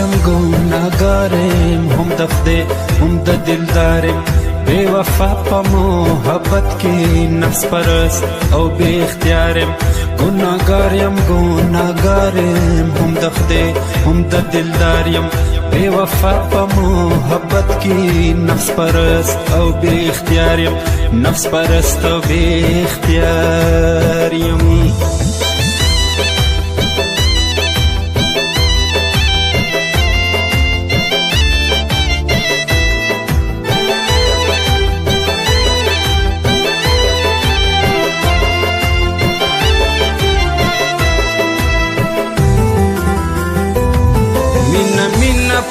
یم ګناهګارم هم د خدای هم د دلدارم بے وفا پا محبت کی نفس پرست او بے اختیارم گناهګارم هم د خدای هم د دلدارم بے وفا پا محبت کی نفس پرست او بے اختیارم نفس پرست او بے اختیارم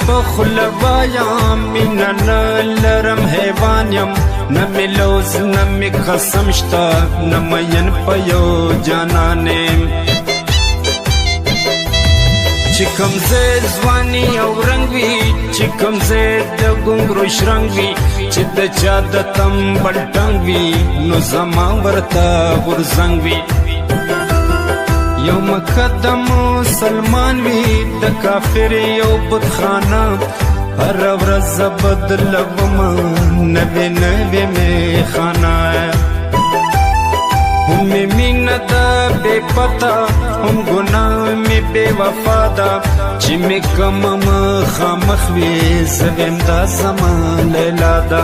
پخلوایم مینا نلرم حیوانیم نمی لوز نمی قسم شتا نمین پیو جانانیم چکم زید زوانی او رنگ وی چکم زید گنگروش رنگ وی چی د چا د تنبل ټنګ وی نو زما ورته غورځنګ وی یو مقدم مسلمان وی د کافر یو بتخانه هر ورځ بدلوم نوې نوې می خانه هم مینه ده بې پته هم ګناه مې بې وفا ده چې مې کوم مخامخ وي زه ویم دا زما لیلا ده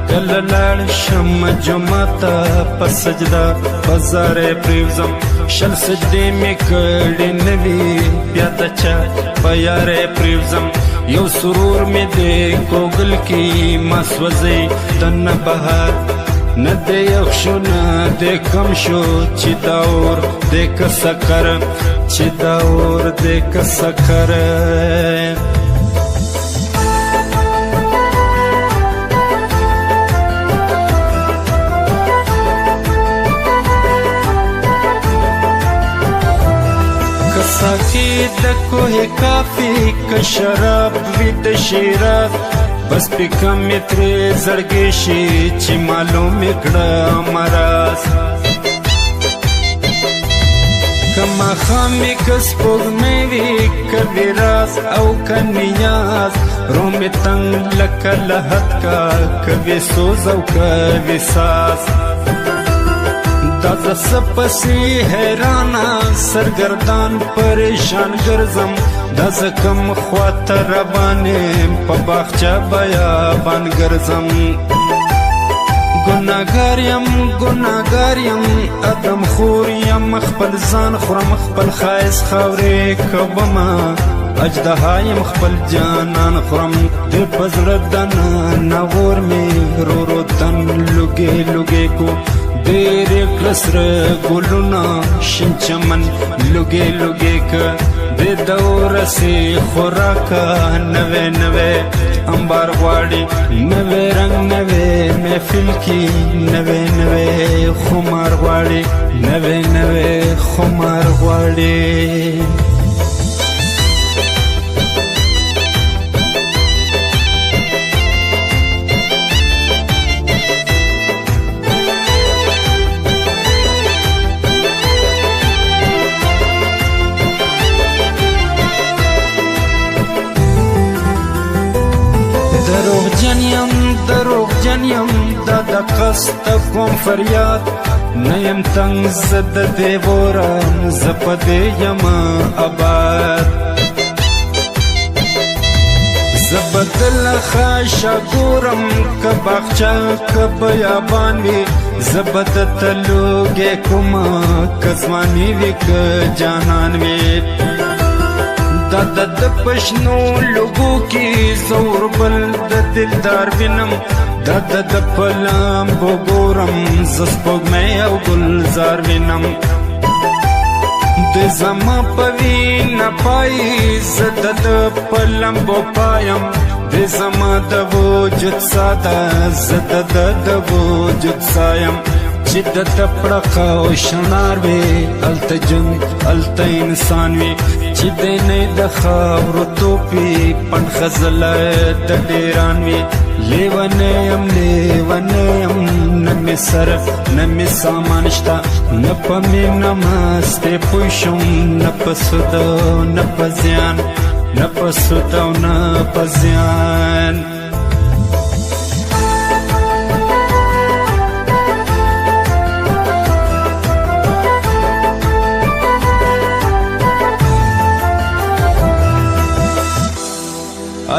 کله لاړ شم جومات ته په سجده په زارې پرېوځم شل سجدې مې کړې نه وي بیا د چا په یارې پرېوځم یو سرور مې دی کوګل کې ما سوځئ دننه بهار نه دی یخ شو نه دی کم شو چې دا اور دی که سکر چې دا اور دی که سکر ساقی د کوه کافی که شراب وی د شیراز بس پی کمی تری زړګی شي چې معلوم کړه مراز کما خامی کس پوغمی وی کبی راز او کنیاز رومی تنگ لکه لحد کا کبی سوز او کبی ساز دا سپسی حیرانا سرگردان پریشان گرزم دا زکم خوات ربانیم پا باخچا بیابان گرزم گناهګاریم ادم خوریم خپل ځان خورم خپل خایس خاورې کومه اجدهایم خپل جانان خورم د پزړه دنه نور می رو رو تن لوګي لوګي کو ډېر کلسر ګلونه شین چمن لوګي لوګي ک د دور سي خوراک نوې نوې انبار غواړي نوې رنگ نوې محفل کې نوې نوې خمار غواړي نوې نوې خمار غواړي دروغجن یم دا د قصد کوم فریاد نیم تنگ زد دیورم زپد یم آباد زبدل خاشا گورم که باغچه که بیابان وی زبد تلوگه کما کزمانی وی که جانان وی دا د پښنو لوګو کې زور بل د دلدار وینم دا د پلم وګورم زسپوږ مې او ګلزار وینم د زما پوینا پای زد د پلم بو پایم د زما د وجود ساده زد د وجود سایم چې د تپړه او شنار وي الته جن الته انسان وي چې د نه د خاورو توپی پن خزل د ډیران وي لیونه یم نمی سر نمی سامان شتا نپا می نمسته پوشم نپا سودو نپا زیان نه په سود او نه په زیان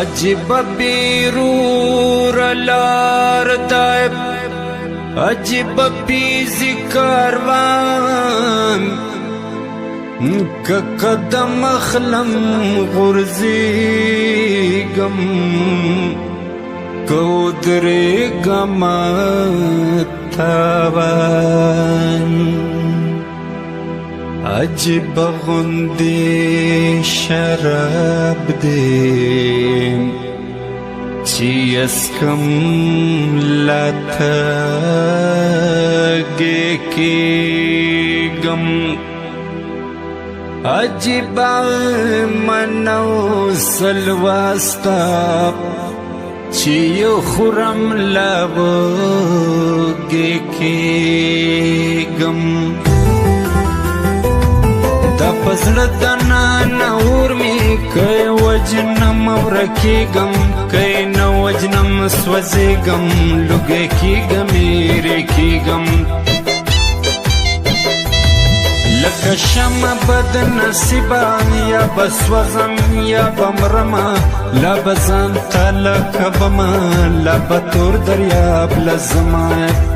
عجیب بیرور لار دائب عجیب بیزی کاروان که قدم اخلم غرزیگم که ادریگم تاوان عجیب غندی شراب دی چی اسکم لاتگی کیگم عجیب منو سلواستا چی خورم لابگی کیگم دا پزړه دننه اور می که وجنم ورکیږم که نه وجنم سوځېږم لوګی کیږم ایرې کیږم لکه شمع بد نصیبه یا به سوځم یا به مرمه لا به ځان ته لکه بمه لا به تور دریاب لزمه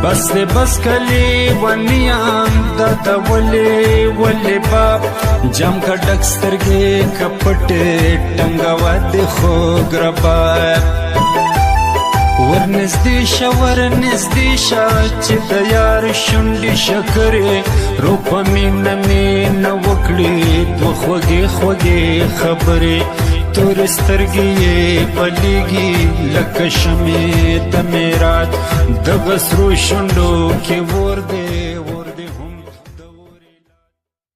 بس دے بس کلی ونیام دادا ولی باب جام کا ڈک سترگے کپٹے ٹنگا واد خوگ رباب ورنزدیشا چی دیار شنڈی شکرے روپا مین وکڑی دو خوگی خبرے تور سترگی بلیگی لکه شمی د میرات د غسرو شونډو کې ور دی